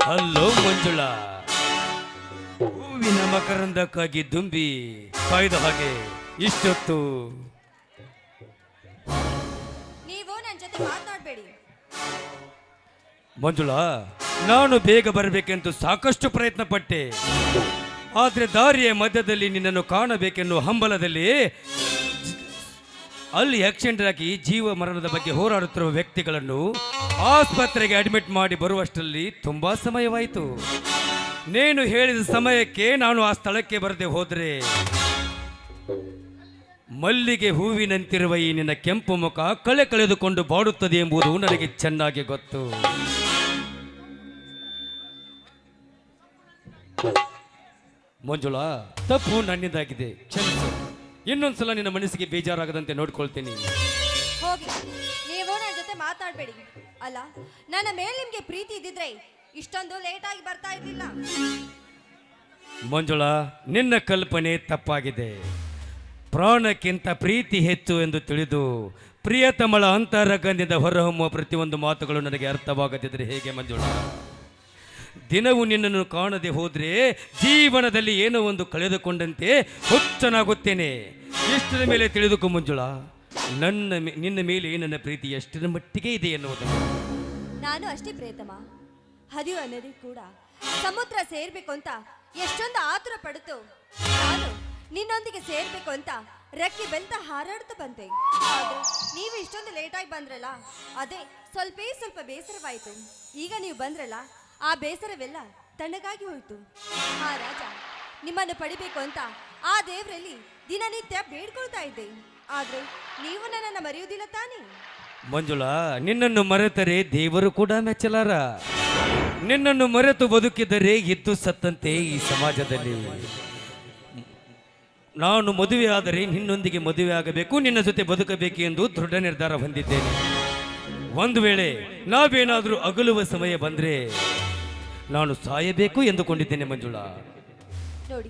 Hello Manjula, ಹೂವಿನ ಮಕರಂದಕ್ಕಾಗಿ ದುಂಬಿ ಕಾಯ್ದ ಹಾಗೆ ಇಷ್ಟೊತ್ತು. ನೀವು ನನ್ನ ಜೊತೆ ಮಾತನಾಡಬೇಡಿ. ಮಂಜುಳಾ, ನಾನು ಬೇಗ ಬರಬೇಕೆಂದು ಸಾಕಷ್ಟು ಪ್ರಯತ್ನ ಪಟ್ಟೆ. ಆದರೆ ದಾರಿಯ ಮಧ್ಯದಲ್ಲಿ ನಿನ್ನನ್ನು ಕಾಣಬೇಕೆನ್ನುವ ಹಂಬಲದಲ್ಲಿ ಅಲ್ಲಿ ಆಕ್ಸಿಡೆಂಟ್ ಆಗಿ ಜೀವ ಮರಣದ ಬಗ್ಗೆ ಹೋರಾಡುತ್ತಿರುವ ವ್ಯಕ್ತಿಗಳನ್ನು ಆಸ್ಪತ್ರೆಗೆ ಅಡ್ಮಿಟ್ ಮಾಡಿ ಬರುವಷ್ಟರಲ್ಲಿ ತುಂಬಾ ಸಮಯವಾಯಿತು. ನೀನು ಹೇಳಿದ ಸಮಯಕ್ಕೆ ನಾನು ಆ ಸ್ಥಳಕ್ಕೆ ಬರದೆ ಹೋದರೆ ಮಲ್ಲಿಗೆ ಹೂವಿನಂತಿರುವ ಈ ನಿನ್ನ ಕೆಂಪು ಮುಖ ಕಳೆದುಕೊಂಡು ಬಾಡುತ್ತದೆ ಎಂಬುದು ನನಗೆ ಚೆನ್ನಾಗಿ ಗೊತ್ತು. ಮಂಜುಳಾ, ತಪ್ಪು ನನ್ನಿಂದಾಗಿದೆ, ಕ್ಷಮಿಸು. ಇನ್ನೊಂದ್ಸಲ ನಿನ್ನ ಮನಸ್ಸಿಗೆ ಬೇಜಾರಾಗದಂತೆ ನೋಡ್ಕೊಳ್ತೀನಿ. ಹೋಗಿ, ನೀವು ನನ್ನ ಜೊತೆ ಮಾತಾಡಬೇಡಿ. ಅಲ್ಲ, ನನ್ನ ಮೇಲೆ ನಿಮ್ಗೆ ಪ್ರೀತಿ ಇದ್ದಿದ್ರೆ ಇಷ್ಟೊಂದು ಲೇಟ್ ಆಗಿ ಬರ್ತಾ ಇರ್ಲಿಲ್ಲ. ಮಂಜುಳಾ, ನಿನ್ನ ಕಲ್ಪನೆ ತಪ್ಪಾಗಿದೆ. ಪ್ರಾಣಕ್ಕಿಂತ ಪ್ರೀತಿ ಹೆಚ್ಚು ಎಂದು ತಿಳಿದು ಪ್ರಿಯತಮಳ ಅಂತರಗಂಧದಿಂದ ಹೊರಹೊಮ್ಮುವ ಪ್ರತಿಯೊಂದು ಮಾತುಗಳು ನನಗೆ ಅರ್ಥವಾಗದಿದ್ದರೆ ಹೇಗೆ ಮಂಜುಳಾ? ದಿನವೂ ನಿನ್ನನ್ನು ಕಾಣದೆ ಹೋದರೆ ಜೀವನದಲ್ಲಿ ಏನೋ ಒಂದು ಕಳೆದುಕೊಂಡಂತೆ ಹುಚ್ಚನಾಗುತ್ತೇನೆ. ಎಷ್ಟರ ಮೇಲೆ ತಿಳಿದುಕೊ ಮಂಜುಳಾ, ನಿನ್ನ ಮೇಲೆ ನನ್ನ ಪ್ರೀತಿ ಎಷ್ಟರ ಮಟ್ಟಿಗೆ ಇದೆ ಎನ್ನುವುದನ್ನು. ನಾನು ಅಷ್ಟೇ ಪ್ರೇತಮ. ಹರಿಯು ಅನ್ನೋದು ಕೂಡ ಸಮುದ್ರ ಸೇರ್ಬೇಕು ಅಂತ ಎಷ್ಟೊಂದು ಆತುರ ಪಡುತ್ತು. ನಾನು ನಿನ್ನೊಂದಿಗೆ ಸೇರ್ಬೇಕು ಅಂತ ರೆಕ್ಕೆ ಬೆಲ್ತ ಹಾರಾಡ್ತಾ ಬಂತೆ. ಆದ್ರೆ ನೀವು ಇಷ್ಟೊಂದು ಲೇಟಾಗಿ ಬಂದ್ರಲ್ಲ, ಅದೇ ಸ್ವಲ್ಪ ಬೇಸರವಾಯಿತು. ಈಗ ನೀವು ಬಂದ್ರಲ್ಲ, ಆ ಬೇಸರವೆಲ್ಲ ತಣ್ಣಗಾಗಿ ಹೋಯಿತು. ಆ ರಾಜ ನಿಮ್ಮನ್ನು ಪಡಿಬೇಕು ಅಂತ ಆ ದೇವರಲ್ಲಿ ದಿನನಿತ್ಯ ಬೇಡ್ಕೊಳ್ತಾ ಇದ್ದೆ. ಆದ್ರೆ ನೀವು ನನ್ನನ್ನು ಮರೆಯುವುದಿಲ್ಲ ತಾನೇ? ಮಂಜುಳಾ, ನಿನ್ನನ್ನು ಮರೆತರೆ ದೇವರು ಕೂಡ ಮೆಚ್ಚಲಾರ. ನಿನ್ನನ್ನು ಮರೆತು ಬದುಕಿದರೆ ಇದ್ದು ಸತ್ತಂತೆ ಈ ಸಮಾಜದಲ್ಲಿ. ನಾನು ಮದುವೆ ಆದರೆ ನಿನ್ನೊಂದಿಗೆ ಮದುವೆ ಆಗಬೇಕು, ನಿನ್ನ ಜೊತೆ ಬದುಕಬೇಕು ಎಂದು ದೃಢ ನಿರ್ಧಾರ ಹೊಂದಿದ್ದೇನೆ. ಒಂದು ವೇಳೆ ನಾವೇನಾದರೂ ಅಗಲುವ ಸಮಯ ಬಂದರೆ ನಾನು ಸಾಯಬೇಕು ಎಂದುಕೊಂಡಿದ್ದೇನೆ ಮಂಜುಳಾ. ನೋಡಿ,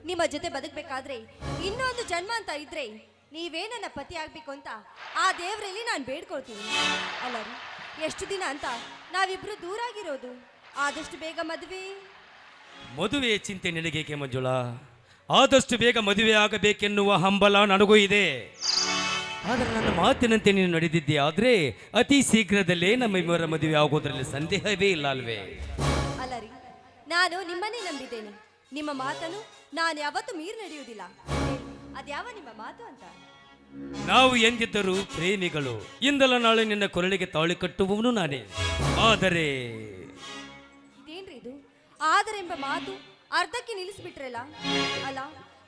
ನಿಮ್ಮ ಜೊತೆ ಬದುಕಬೇಕಾದ್ರೆ ಇನ್ನೊಂದು ಜನ್ಮ ಅಂತ ಇದ್ರೆ ನೀವೇ ನನ್ನ ಪತಿ ಆಗ್ಬೇಕು ಅಂತ ಆ ದೇವರಲ್ಲಿ ನಾನು ಬೇಡ್ಕೊಳ್ತೀನಿ. ಅಲ್ಲ ರೀ, ಎಷ್ಟು ದಿನ ಅಂತ ನಾವಿಬ್ರು ದೂರ ಆಗಿರೋದು? ಆದಷ್ಟು ಬೇಗ ಮದುವೆಯ ಚಿಂತೆ ನಿನಗೇಕೆ ಮಂಜುಳಾ? ಆದಷ್ಟು ಬೇಗ ಮದುವೆ ಆಗಬೇಕೆನ್ನುವ ಹಂಬಲ ನನಗೂ ಇದೆ. ಆದರೆ ನನ್ನ ಮಾತಿನಂತೆ ನೀನು ನಡೆದಿದ್ದೆ ಆದರೆ ಅತಿ ಶೀಘ್ರದಲ್ಲೇ ನಮ್ಮಿಬ್ಬರ ಮದುವೆ ಆಗೋದ್ರಲ್ಲಿ ಸಂದೇಹವೇ ಇಲ್ಲ ಅಲ್ವೇ? ಅಲ್ಲ ರೀ, ನಾನು ನಿಮ್ಮನ್ನೇ ನಂಬಿದ್ದೇನೆ. ನಿಮ್ಮ ಮಾತನ್ನು ನಾನು ಯಾವತ್ತೂ ಮೀರಿ ನಡೆಯುವುದಿಲ್ಲ. ಅದ್ಯಾವ ನಿಮ್ಮ ಮಾತು ಅಂತ? ನಾವು ಎಂದಿದ್ದರೂ ಪ್ರೇಮಿಗಳು. ಇಂದಲ್ಲ ನಾಳೆ ನಿನ್ನ ಕೊರಳಿಗೆ ತಾಳಿ ಕಟ್ಟುವವನು ನಾನೇ. ಆದರೆ ಇದೇನ್ರಿ ಇದು? ಆದರೆಂಬ ಮಾತು ಅರ್ಧಕ್ಕೆ ನಿಲ್ಲಿಸ್ಬಿಟ್ರಲ್ಲ. ಅಲ್ಲ,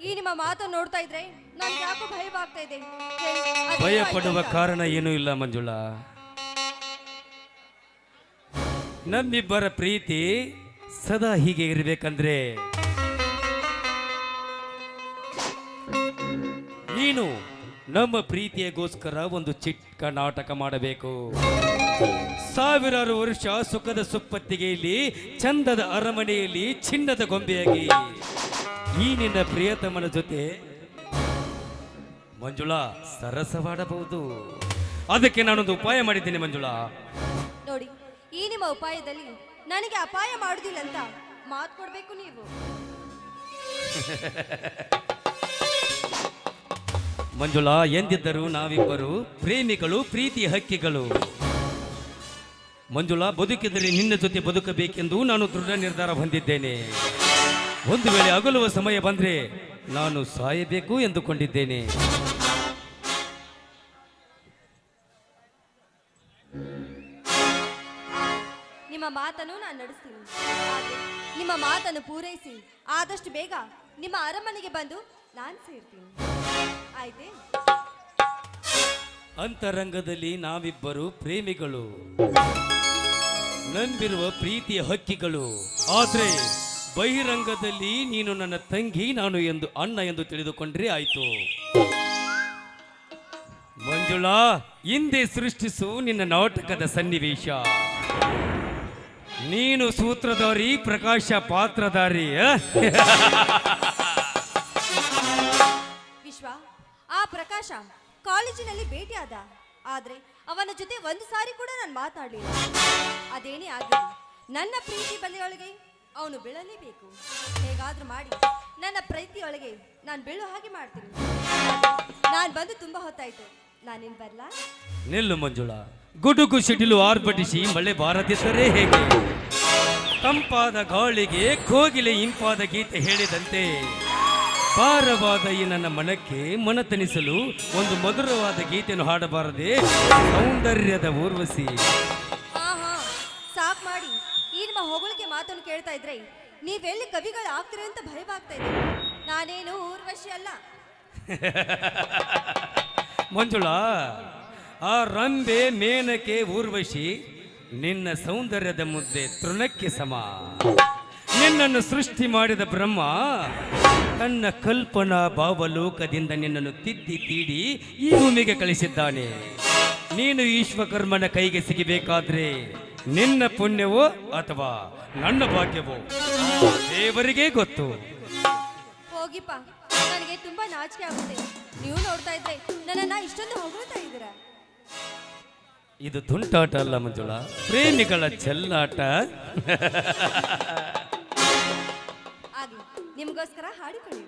ಈ ನಿಮ್ಮ ಮಾತನ್ನು ನೋಡ್ತಾ ಇದ್ರೆ ನನ್ಗೆ ಯಾಕೋ ಭಯವಾಗ್ತಾ ಇದೆ. ಭಯ ಪಡುವ ಕಾರಣ ಏನೂ ಇಲ್ಲ ಮಂಜುಳಾ. ನಮ್ಮಿಬ್ಬರ ಪ್ರೀತಿ ಸದಾ ಹೀಗೆ ಇರಬೇಕಂದ್ರೆ ನೀನು ನಮ್ಮ ಪ್ರೀತಿಯಗೋಸ್ಕರ ಒಂದು ಚಿಕ್ಕ ನಾಟಕ ಮಾಡಬೇಕು. ಸಾವಿರಾರು ವರ್ಷ ಸುಖದ ಸುಪ್ಪತ್ತಿಗೆಯಲ್ಲಿ, ಚಂದದ ಅರಮನೆಯಲ್ಲಿ ಚಿನ್ನದ ಗೊಂಬೆಯಾಗಿ ಈ ನಿನ್ನ ಪ್ರಿಯತಮನ ಜೊತೆ ಮಂಜುಳಾ ಸರಸವಾಡಬಹುದು. ಅದಕ್ಕೆ ನಾನೊಂದು ಉಪಾಯ ಮಾಡಿದ್ದೇನೆ ಮಂಜುಳಾ. ನೋಡಿ, ಈ ನಿಮ್ಮ ಉಪಾಯದಲ್ಲಿ ನನಗೆ ಅಪಾಯ ಮಾಡುದಿಲ್ಲ ಅಂತ ಮಾತು ಕೊಡ್ಬೇಕು ನೀವು. ಮಂಜುಳಾ, ಎಂದಿದ್ದರು ನಾವಿಬ್ಬರು ಪ್ರೇಮಿಗಳು, ಪ್ರೀತಿ ಹಕ್ಕಿಗಳು. ಮಂಜುಳಾ, ಬದುಕಿದರೆ ನಿನ್ನ ಜೊತೆ ಬದುಕಬೇಕೆಂದು ನಾನು ದೃಢ ನಿರ್ಧಾರ ಹೊಂದಿದ್ದೇನೆ. ಒಂದು ವೇಳೆ ಅಗಲುವ ಸಮಯ ಬಂದ್ರೆ ನಾನು ಸಾಯಬೇಕು ಎಂದುಕೊಂಡಿದ್ದೇನೆ. ನಿಮ್ಮ ಮಾತನ್ನು ನಾನು ನಡೆಸ್ತೀನಿ. ಆದ್ರೆ ನಿಮ್ಮ ಮಾತನ್ನು ಪೂರೈಸಿ ಆದಷ್ಟು ಬೇಗ ನಿಮ್ಮ ಅರಮನೆಗೆ ಬಂದು ನಾನು ಸೇರ್ತೀನಿ. ಆಯ್ತೆ? ಅಂತರಂಗದಲ್ಲಿ ನಾವಿಬ್ಬರು ಪ್ರೇಮಿಗಳು, ನಂಬಿರುವ ಪ್ರೀತಿಯ ಹಕ್ಕಿಗಳು. ಆದ್ರೆ ಬಹಿರಂಗದಲ್ಲಿ ನೀನು ನನ್ನ ತಂಗಿ, ನಾನು ಎಂದು ಅಣ್ಣ ಎಂದು ತಿಳಿದುಕೊಂಡ್ರೆ ಆಯ್ತು. ಮಂಜುಳಾ, ಹಿಂದೆ ಸೃಷ್ಟಿಸು ನಿನ್ನ ನಾಟಕದ ಸನ್ನಿವೇಶ. ನೀನು ಸೂತ್ರಧಾರಿ, ಪ್ರಕಾಶ ಪಾತ್ರಧಾರಿ. ವಿಶ್ವ, ಆ ಪ್ರಕಾಶ ಕಾಲೇಜಿನಲ್ಲಿ ಭೇಟಿಯಾದ. ಆದ್ರೆ ಅವನ ಜೊತೆ ಒಂದು ಸಾರಿ ಕೂಡ ನಾನು ಮಾತಾಡಲಿಲ್ಲ. ಅದೇನೇ ಆಗಲಿ, ನನ್ನ ಪ್ರೀತಿ ಬಲೆಯೊಳಗೆ ಅವನು ಬೀಳಲೇಬೇಕು. ಹೇಗಾದ್ರೂ ಮಾಡಿ ನನ್ನ ಪ್ರೀತಿಯೊಳಗೆ ನಾನು ಬೀಳೋ ಹಾಗೆ ಮಾಡ್ತೀನಿ. ನಾನು ಬಂದು ತುಂಬಾ ಹೊತ್ತಾಯ್ತು, ನಾನೇನು ಬರ್ಲಾ? ನಿಲ್ಲು ಮಂಜುಳಾ, ಗುಡುಗು ಸಿಡಿಲು ಆರ್ಭಟಿಸಿ ಮಳೆ ಬಾರದಿದ್ದರೆ ಹೇಗೆ? ತಂಪಾದ ಗಾಳಿಗೆ ಕೋಗಿಲೆ ಇಂಪಾದ ಗೀತೆ ಹೇಳಿದಂತೆ ಭಾರವಾದ ಈ ನನ್ನ ಮನಕ್ಕೆ ಮನತನಿಸಲು ಒಂದು ಮಧುರವಾದ ಗೀತೆಯನ್ನು ಹಾಡಬಾರದೆ ಸೌಂದರ್ಯದ ಊರ್ವಶಿ? ಹಾ ಹಾ, ಸಾಕ್ ಮಾಡಿ. ಈ ನಿಮ್ಮ ಹೊಗಳಿಕೆ ಮಾತನ್ನು ಕೇಳ್ತಾ ಇದ್ರೆ ನೀವೆಲ್ಲಿ ಕವಿಗಳು ಆಗ್ತೀರಿ ಅಂತ ಭಯವಾಗ್ತಾ ಇದೆ. ನಾನೇನು ಊರ್ವಶಿ ಅಲ್ಲ. ಮಂಜುಳಾ, ಆ ರಂಬೆ ಮೇನಕೆ ಊರ್ವಶಿ ನಿನ್ನ ಸೌಂದರ್ಯದ ಮುದ್ದೆ ತೃಣಕ್ಕೆ ಸಮ. ನಿನ್ನನ್ನು ಸೃಷ್ಟಿ ಮಾಡಿದ ಬ್ರಹ್ಮ ತನ್ನ ಕಲ್ಪನಾ ಭಾವಲೋಕದಿಂದ ನಿನ್ನನ್ನು ತಿದ್ದಿ ತೀಡಿ ಈ ಭೂಮಿಗೆ ಕಳಿಸಿದ್ದಾನೆ. ನೀನು ವಿಶ್ವಕರ್ಮನ ಕೈಗೆ ಸಿಗಬೇಕಾದ್ರೆ ನಿನ್ನ ಪುಣ್ಯವೋ ಅಥವಾ ನನ್ನ ಭಾಗ್ಯವೋ ದೇವರಿಗೆ ಗೊತ್ತು. ಹೋಗಿಪ್ಪ, ನನಗೆ ತುಂಬಾ ನಾಚಿಕೆ ಆಗುತ್ತೆ. ನೀವು ನೋಡ್ತಾ ಇದ್ರೆ ನನ್ನನ್ನ ಇಷ್ಟೊಂದು ಹೊಗಳ್ತಾ ಇದ್ದೀರಾ. ಇದು ತುಂಟಾಟ ಅಲ್ಲ ಮಂಜುಳಾ, ಪ್ರೇಮಿಗಳ ಚೆಲ್ಲಾಟ. ಆಗ್ಲಿ, ನಿಮಗೋಸ್ಕರ ಹಾಡಿಕೊಳ್ಳಿ.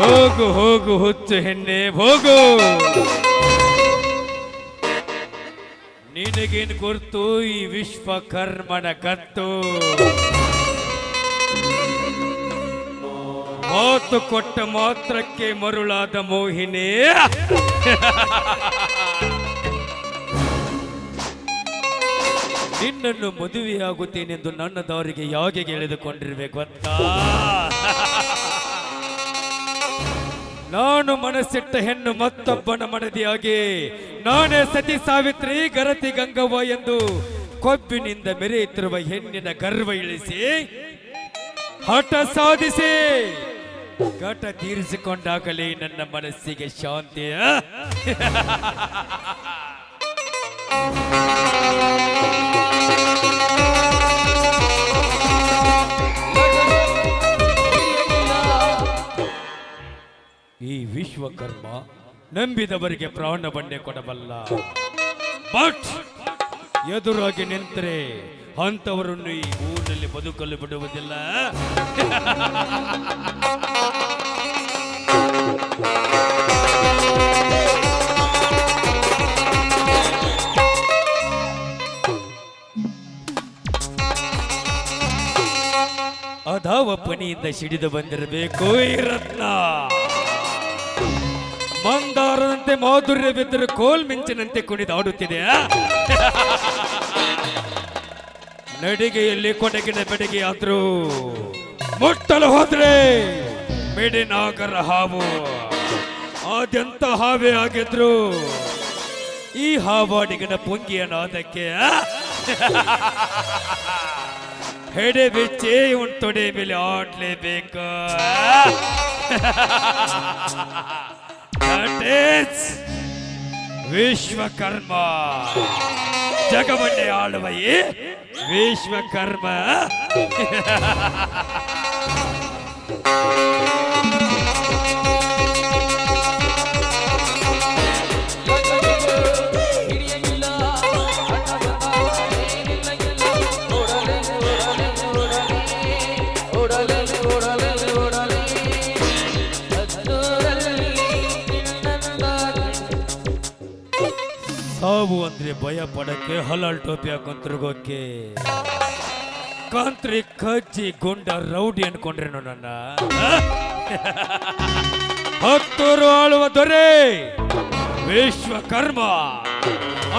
ಹೋಗು ಹೋಗು ಹುಚ್ಚು ಹೆಣ್ಣೆ ಹೋಗು. ನಿನಗೇನು ಗುರ್ತು ಈ ವಿಶ್ವಕರ್ಮನ ಕತ್ತು? ಮಾತು ಕೊಟ್ಟ ಮಾತ್ರಕ್ಕೆ ಮರುಳಾದ ಮೋಹಿನಿ. ನಿನ್ನನ್ನು ಮದುವೆಯಾಗುತ್ತೇನೆಂದು ನನ್ನ ದಾರಿಗೆ ಯಾಕೆ ಎಳೆದುಕೊಂಡಿರುವೆ ಗೊತ್ತಾ? ನಾನು ಮನಸ್ಸಿಟ್ಟ ಹೆಣ್ಣು ಮತ್ತೊಬ್ಬನ ಮಡದಿಯಾಗಿ ನಾನೇ ಸತಿ ಸಾವಿತ್ರಿ ಗರತಿ ಗಂಗವ್ವ ಎಂದು ಕೊಬ್ಬಿನಿಂದ ಮೆರೆಯುತ್ತಿರುವ ಹೆಣ್ಣಿನ ಗರ್ವ ಇಳಿಸಿ ಹಠ ಸಾಧಿಸಿ ಘಟ ತೀರಿಸಿಕೊಂಡಾಗಲೇ ನನ್ನ ಮನಸ್ಸಿಗೆ ಶಾಂತಿ. ಈ ವಿಶ್ವಕರ್ಮ ನಂಬಿದವರಿಗೆ ಪ್ರಾಣ ಬಂಡೆ ಕೊಡಬಲ್ಲ. ಬಟ್ ಎದುರಾಗಿ ನಿಂತರೆ ಅಂತವರನ್ನು ಈ ಊರಿನಲ್ಲಿ ಬದುಕಲು ಬಿಡುವುದಿಲ್ಲ. ಅದಾವ ಪನಿಯಿಂದ ಸಿಡಿದು ಬಂದಿರಬೇಕು ಈ ರತ್ನ. ಮಂದಾರದಂತೆ ಮಾಧುರ್ಯವಿದ್ದರೂ ಕೋಲ್ ಮಿಂಚಿನಂತೆ ಕುಣಿದಾಡುತ್ತಿದೆ. ನಡಿಗೆಯಲ್ಲಿ ಕೊಡಗಿನ ಬೆಡಗಿ ಆದ್ರೂ ಮುಟ್ಟಲು ಹೋದ್ರೆ ಮಿಡಿನಾಗರ ಹಾವು. ಅದೆಂತ ಹಾವೇ ಆಗಿದ್ರು ಈ ಹಾವಾಡಿಗನ ಪುಂಗಿಯ ನಾದಕ್ಕೆ ಹೆಡೆ ಬಿಚ್ಚಿ ಇವನ್ ತೊಡೆ ಮೇಲೆ ಆಡ್ಲೇಬೇಕು. ವಿಶ್ವಕರ್ಮ ಜಗವನ್ನೇ ಆಳುವ ಈ ವಿಶ್ವಕರ್ಮ. ಸಾವು ಅಂದ್ರೆ ಭಯ ಪಡಕ್ಕೆ ಹಲಾಲ್ ಟೋಪಿ ಹಾಕೊಂಡ್ ತಿರುಗೋಕೆ ಕಾಂತ್ರಿ ಕಜ್ಜಿ ಗುಂಡ ರೌಡಿ ಅನ್ಕೊಂಡ್ರೇನು ನನ್ನ. ಹತ್ತೂರು ಆಳುವ ದೊರೆ Vishwakarma.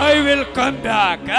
I will come back.